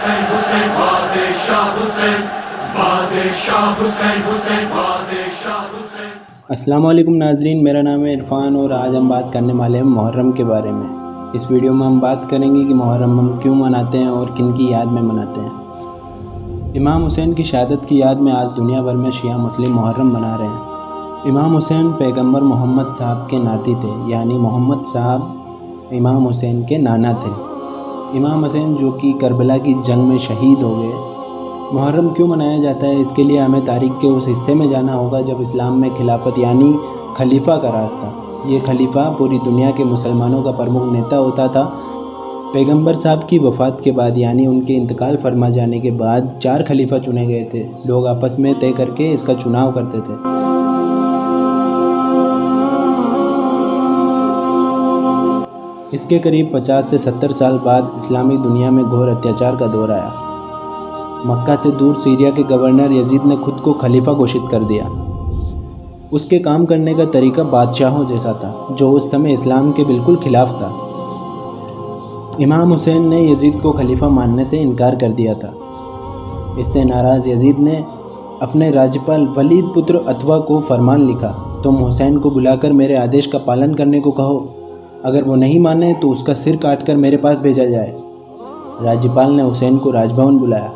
हुसैन हुसैन बादशाह हुसैन बादशाह हुसैन हुसैन बादशाह हुसैन। अस्सलाम वालेकुम नाजरीन, मेरा नाम है इरफान और आज हम बात करने वाले हैं मुहर्रम के बारे में। इस वीडियो में हम बात करेंगे कि मुहर्रम हम क्यों मनाते हैं और किन की याद में मनाते हैं। इमाम हुसैन की शहादत की याद में आज दुनिया भर में शिया मुस्लिम मुहर्रम मना रहे हैं। इमाम हुसैन पैगंबर मोहम्मद साहब के नाती थे, यानी मोहम्मद साहब इमाम हुसैन के नाना थे। इमाम हुसैन जो कि करबला की जंग में शहीद हो गए। मुहर्रम क्यों मनाया जाता है, इसके लिए हमें तारीख़ के उस हिस्से में जाना होगा जब इस्लाम में खिलाफत यानी खलीफा का राज था। ये खलीफा पूरी दुनिया के मुसलमानों का प्रमुख नेता होता था। पैगंबर साहब की वफ़ात के बाद यानी उनके इंतकाल फरमा जाने के बाद 4 खलीफा चुने गए थे। लोग आपस में तय करके इसका चुनाव करते थे। इसके करीब 50 से 70 साल बाद इस्लामिक दुनिया में घोर अत्याचार का दौर आया। मक्का से दूर सीरिया के गवर्नर यजीद ने खुद को खलीफा घोषित कर दिया। उसके काम करने का तरीका बादशाहों जैसा था, जो उस समय इस्लाम के बिल्कुल खिलाफ था। इमाम हुसैन ने यजीद को खलीफा मानने से इनकार कर दिया था। इससे नाराज़ यजीद ने अपने राज्यपाल वलीद पुत्र अतवा को फरमान लिखा, तुम हुसैन को बुलाकर मेरे आदेश का पालन करने को कहो। अगर वो नहीं माने तो उसका सिर काटकर मेरे पास भेजा जाए। राज्यपाल ने हुसैन को राजभवन बुलाया।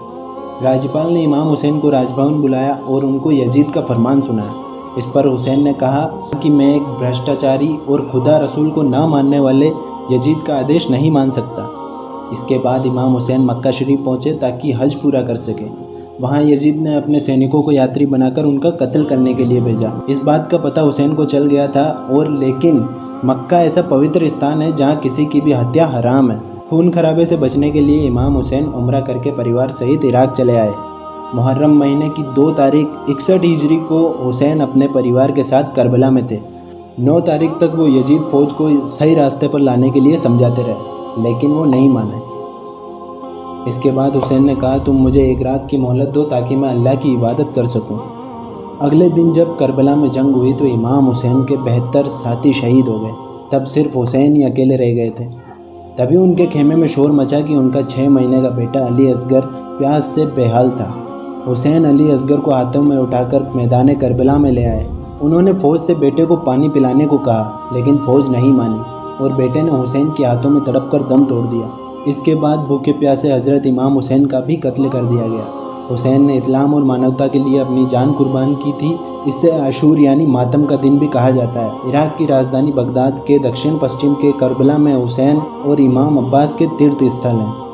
राज्यपाल ने इमाम हुसैन को राजभवन बुलाया और उनको यजीद का फरमान सुनाया। इस पर हुसैन ने कहा कि मैं एक भ्रष्टाचारी और खुदा रसूल को न मानने वाले यजीद का आदेश नहीं मान सकता। इसके बाद इमाम हुसैन मक्का शरीफ पहुँचे ताकि हज पूरा कर सके। वहाँ यजीद ने अपने सैनिकों को यात्री बनाकर उनका कत्ल करने के लिए भेजा। इस बात का पता हुसैन को चल गया था और लेकिन मक्का ऐसा पवित्र स्थान है जहाँ किसी की भी हत्या हराम है। खून खराबे से बचने के लिए इमाम हुसैन उम्रा करके परिवार सहित इराक चले आए। मुहर्रम महीने की 2 तारीख 61 हिजरी को हुसैन अपने परिवार के साथ करबला में थे। 9 तारीख तक वो यजीद फ़ौज को सही रास्ते पर लाने के लिए समझाते रहे, लेकिन वो नहीं माने। इसके बाद हुसैन ने कहा, तुम मुझे एक रात की मोहलत दो ताकि मैं अल्लाह की इबादत कर सकूं। अगले दिन जब करबला में जंग हुई तो इमाम हुसैन के 72 साथी शहीद हो गए। तब सिर्फ हुसैन ही अकेले रह गए थे। तभी उनके खेमे में शोर मचा कि उनका 6 महीने का बेटा अली असगर प्यास से बेहाल था। हुसैन अली असगर को हाथों में उठाकर मैदान करबला में ले आए। उन्होंने फ़ौज से बेटे को पानी पिलाने को कहा, लेकिन फ़ौज नहीं मानी और बेटे ने हुसैन के हाथों में तड़पकर दम तोड़ दिया। इसके बाद भूखे प्यासे हज़रत इमाम हुसैन का भी कत्ल कर दिया गया। हुसैन ने इस्लाम और मानवता के लिए अपनी जान कुर्बान की थी। इसे आशूर यानी मातम का दिन भी कहा जाता है। इराक की राजधानी बगदाद के दक्षिण पश्चिम के करबला में हुसैन और इमाम अब्बास के तीर्थ स्थल हैं।